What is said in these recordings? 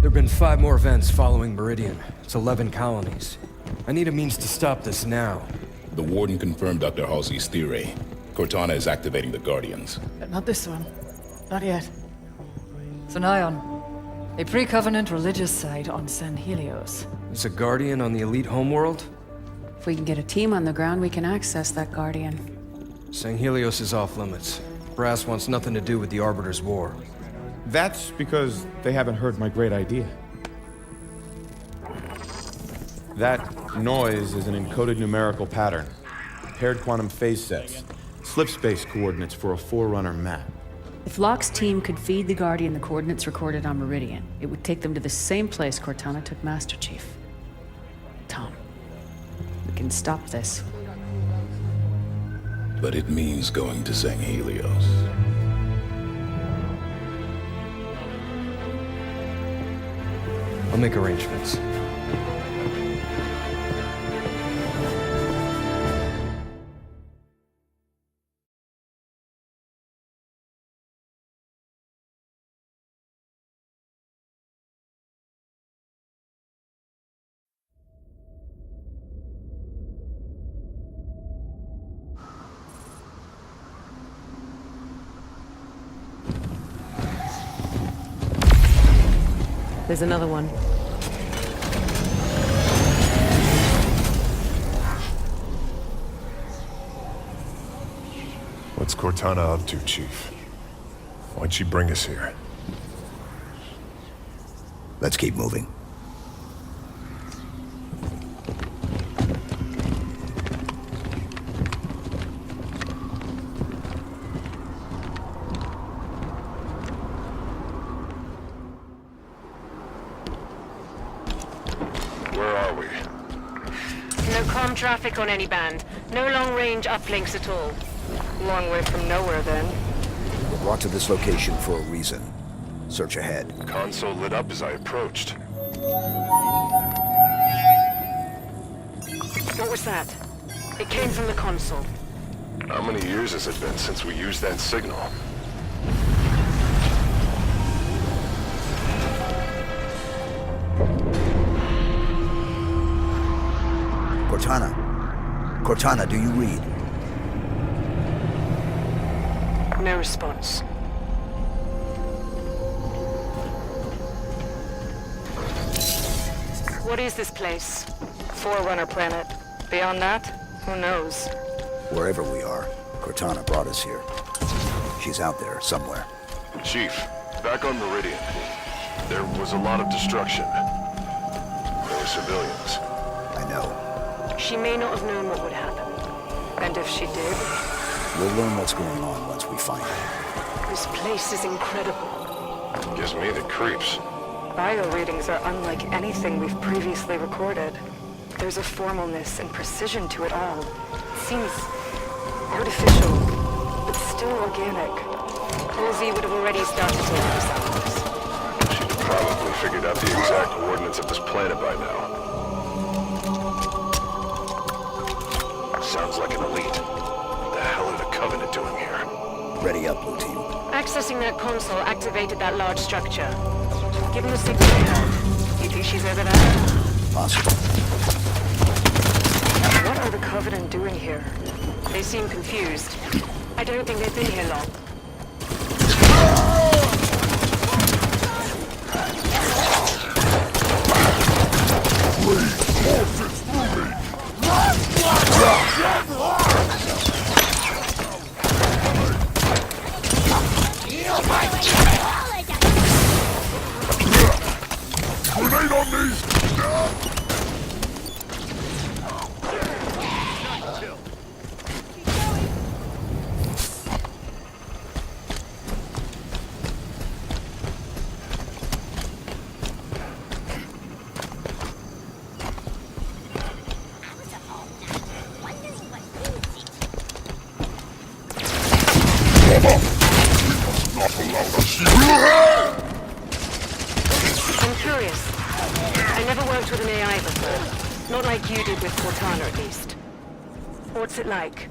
There've been 5 more events following Meridian. It's 11 colonies. I need a means to stop this now. The Warden confirmed Dr. Halsey's theory. Cortana is activating the Guardians. But not this one. Not yet. Zion, a pre-Covenant religious site on San Helios. There's a Guardian on the elite homeworld? If we can get a team on the ground, we can access that Guardian. San Helios is off limits. Brass wants nothing to do with the Arbiter's war. That's because they haven't heard my great idea. That noise is an encoded numerical pattern. Paired quantum phase sets. Slip space coordinates for a Forerunner map. If Locke's team could feed the Guardian the coordinates recorded on Meridian, it would take them to the same place Cortana took Master Chief. Tom, we can stop this. But it means going to San Helios. I'll make arrangements. There's another one. What's Cortana up to, Chief? Why'd she bring us here? Let's keep moving. Where are we? No comm traffic on any band. No long-range uplinks at all. Long way from nowhere, then. We're brought to this location for a reason. Search ahead. Console lit up as I approached. What was that? It came from the console. How many years has it been since we used that signal? Cortana. Cortana, do you read? No response. What is this place? Forerunner planet. Beyond that, who knows? Wherever we are, Cortana brought us here. She's out there, somewhere. Chief, back on Meridian. There was a lot of destruction. There were civilians. I know. She may not have known what would happen. And if she did, We'll learn what's going on once we find her. this place is incredible. Gives me the creeps. Bio readings are unlike anything we've previously recorded. There's a formalness and precision to it all. It seems artificial, but still organic. Halsey would have already started taking her samples. She'd probably figured out the exact coordinates of this planet by now. Sounds like an elite. What the hell are the Covenant doing here? Ready up, Blue Team. Accessing that console activated that large structure. Given the signal we have, you think she's over there? Possible. What are the Covenant doing here? They seem confused. I don't think they've been here long. Grenade on these! I'm curious. I never worked with an AI before. Not like you did with Cortana, at least. What's it like?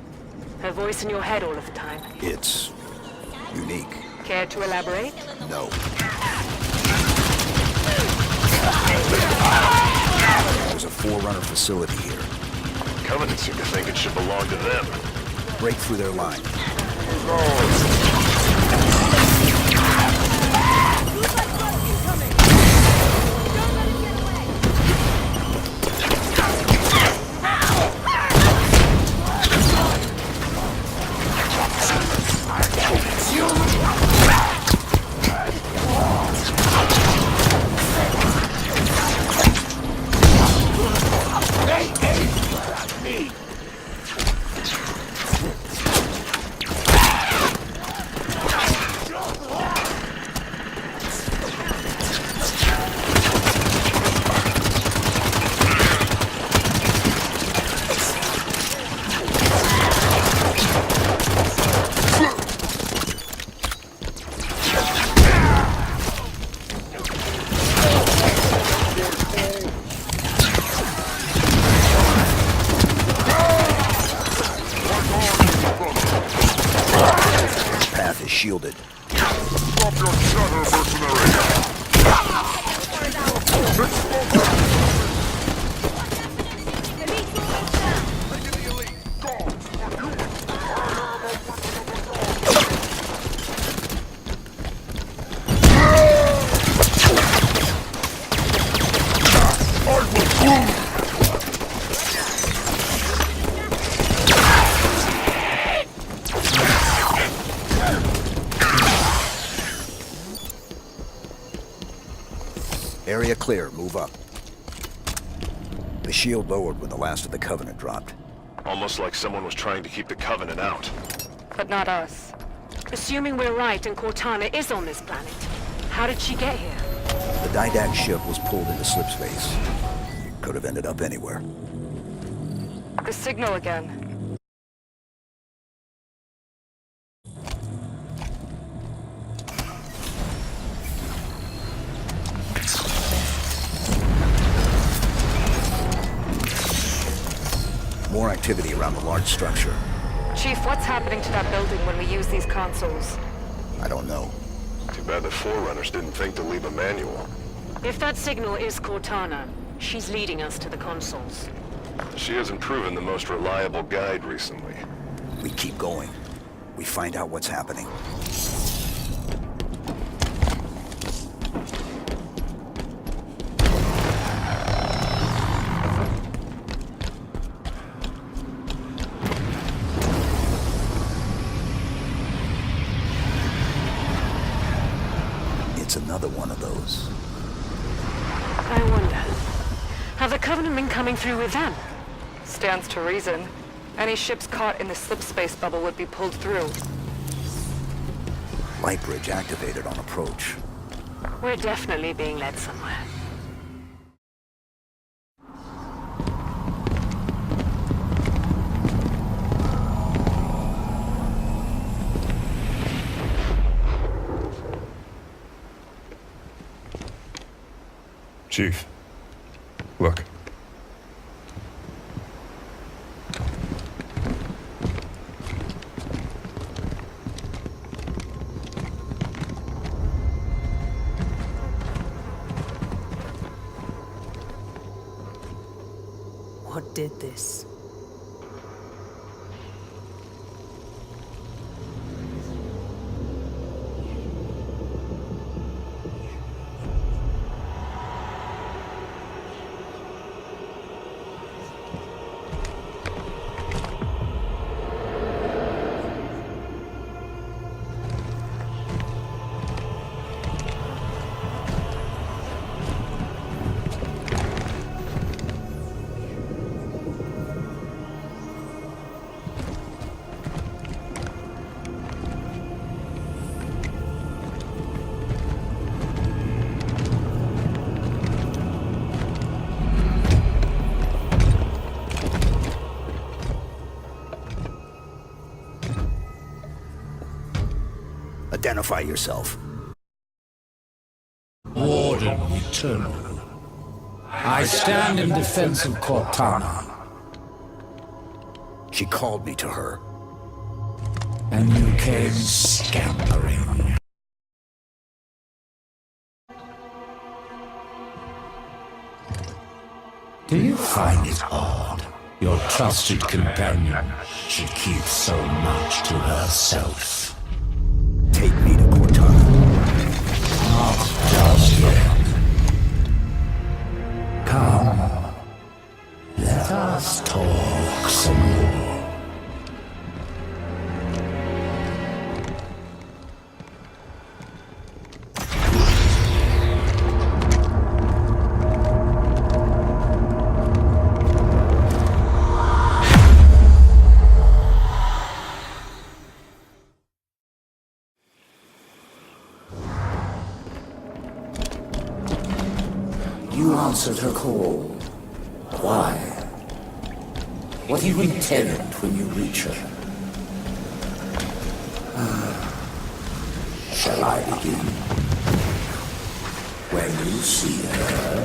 Her voice in your head all of the time. It's unique. Care to elaborate? No. There's a Forerunner facility here. Covenant seem to think it should belong to them. Break through their line. Path is shielded. Stop your chatter, mercenary! Area clear. Move up. The shield lowered when the last of the Covenant dropped. Almost like someone was trying to keep the Covenant out. But not us. Assuming we're right and Cortana is on this planet, how did she get here? The Didact ship was pulled into slipspace. Could have ended up anywhere. The signal again. More activity around the large structure. Chief, what's happening to that building when we use these consoles? I don't know. Too bad the Forerunners didn't think to leave a manual. If that signal is Cortana, she's leading us to the consoles. She hasn't proven the most reliable guide recently. We keep going. We find out what's happening. It's another one of those. I wonder, have the Covenant been coming through with them? Stands to reason. Any ships caught in the slipspace bubble would be pulled through. Light bridge activated on approach. We're definitely being led somewhere. Chief, look. What did this? Identify yourself. Warden Eternal. I stand in defense of Cortana. She called me to her. And you came scampering. Do you find it odd your trusted companion should keep so much to herself? Take me to Cortana. Not just yet. Come. Let us talk some more. You answered her call. Why? What do you intend when you reach her? Shall I begin? When you see her,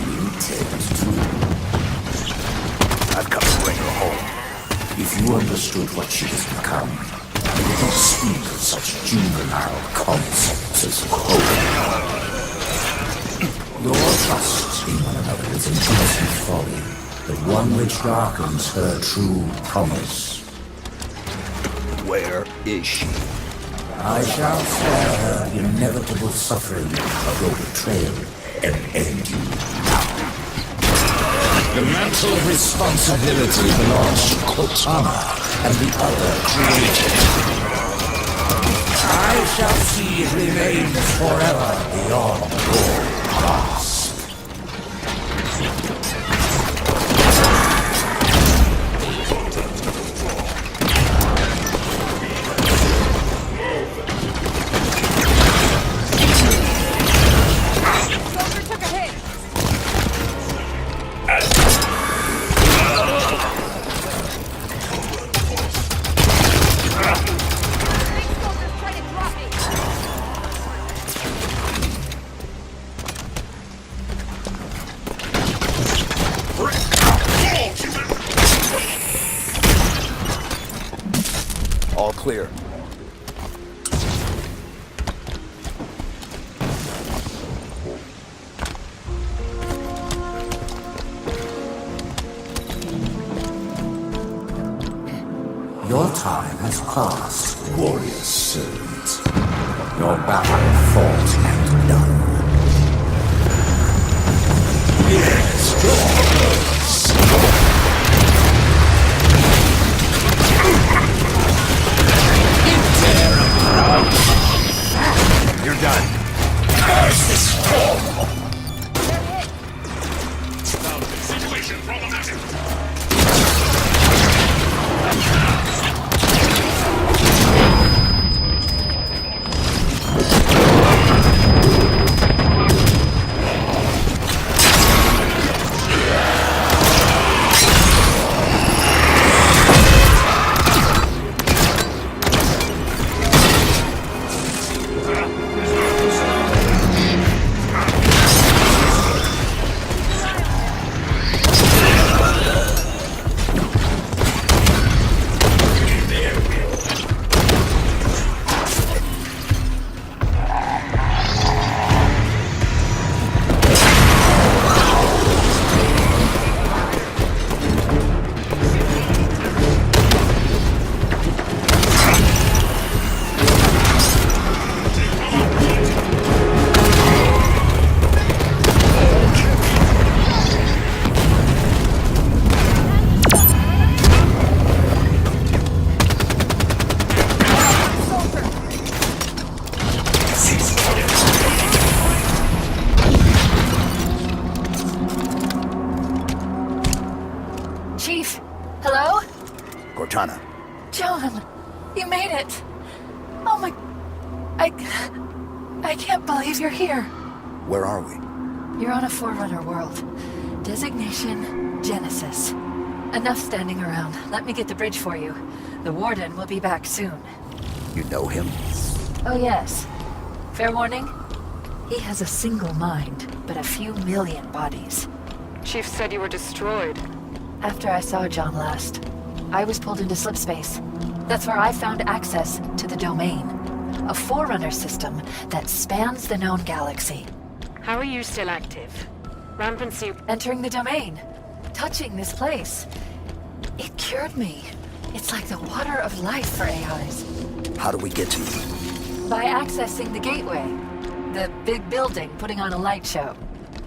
you intend to. I've come to bring her home. If you understood what she has become, you wouldn't speak of such juvenile concepts as home. Your trust in one another is an innocent folly, but one which darkens her true promise. Where is she? I shall spare her the inevitable suffering of your betrayal and end you now. The mantle of responsibility belongs to Cortana and the other creators. I shall see it remains forever beyond your grasp. All clear. Your time has passed, warrior servant. Your battle fought and done. Yes, You're done. curse this form! Situation problematic. Chief, hello? Cortana. John, you made it. Oh my... I can't believe you're here. Where are we? You're on a Forerunner world. Designation, Genesis. Enough standing around. Let me get the bridge for you. The Warden will be back soon. You know him? Oh yes. Fair warning? He has a single mind, but a few million bodies. Chief said you were destroyed. After I saw John last, I was pulled into slipspace. That's where I found access to the Domain. A Forerunner system that spans the known galaxy. How are you still active? Rampancy... Entering the Domain. touching this place. It cured me. It's like the water of life for AIs. How do we get to you? By accessing the gateway. The big building putting on a light show.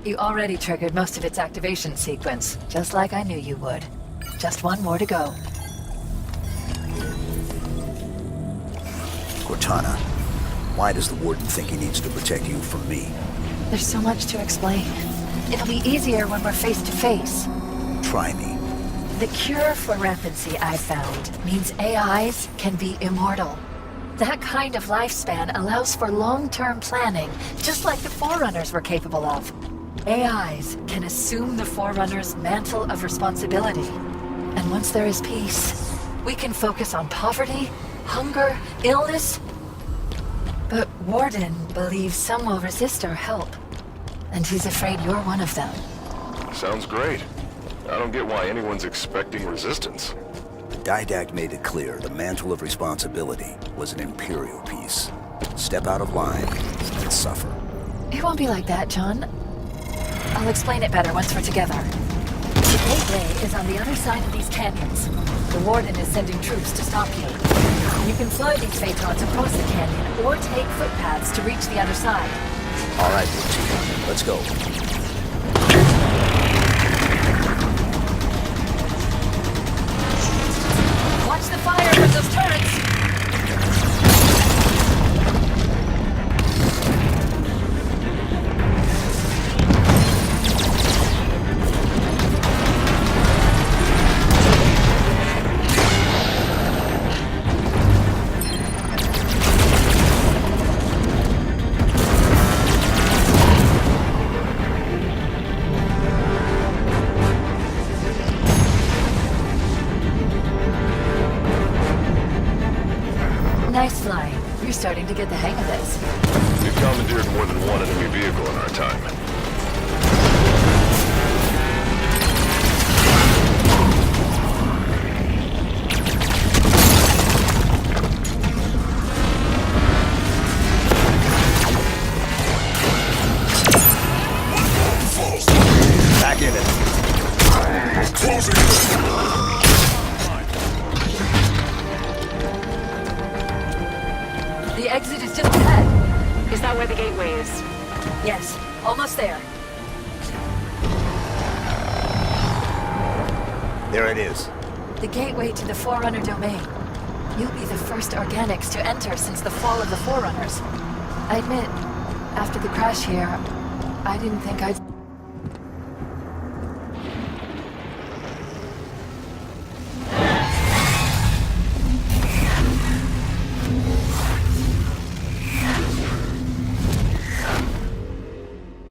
You already triggered most of its activation sequence, just like I knew you would. Just one more to go. Cortana, why does the Warden think he needs to protect you from me? There's so much to explain. It'll be easier when we're face to face. Try me. The cure for rampancy I found means AIs can be immortal. That kind of lifespan allows for long-term planning, just like the Forerunners were capable of. AIs can assume the Forerunner's mantle of responsibility. And once there is peace, we can focus on poverty, hunger, illness. But Warden believes some will resist our help. And he's afraid you're one of them. Sounds great. I don't get why anyone's expecting resistance. Didact made it clear the mantle of responsibility was an Imperial piece. Step out of line and suffer. It won't be like that, John. I'll explain it better once we're together. The gateway is on the other side of these canyons. The Warden is sending troops to stop you. You can fly these Phaetons across the canyon or take footpaths to reach the other side. All right, team, let's go. Watch the fire from those turrets! Nice flying. You're starting to get the hang of this. We've commandeered more than one enemy vehicle in our time. Back in it. Closing. The exit is just ahead. Is that where the gateway is? Yes, almost there. There it is. The gateway to the Forerunner domain. You'll be the first organics to enter since the fall of the Forerunners. I admit, after the crash here, I didn't think I'd...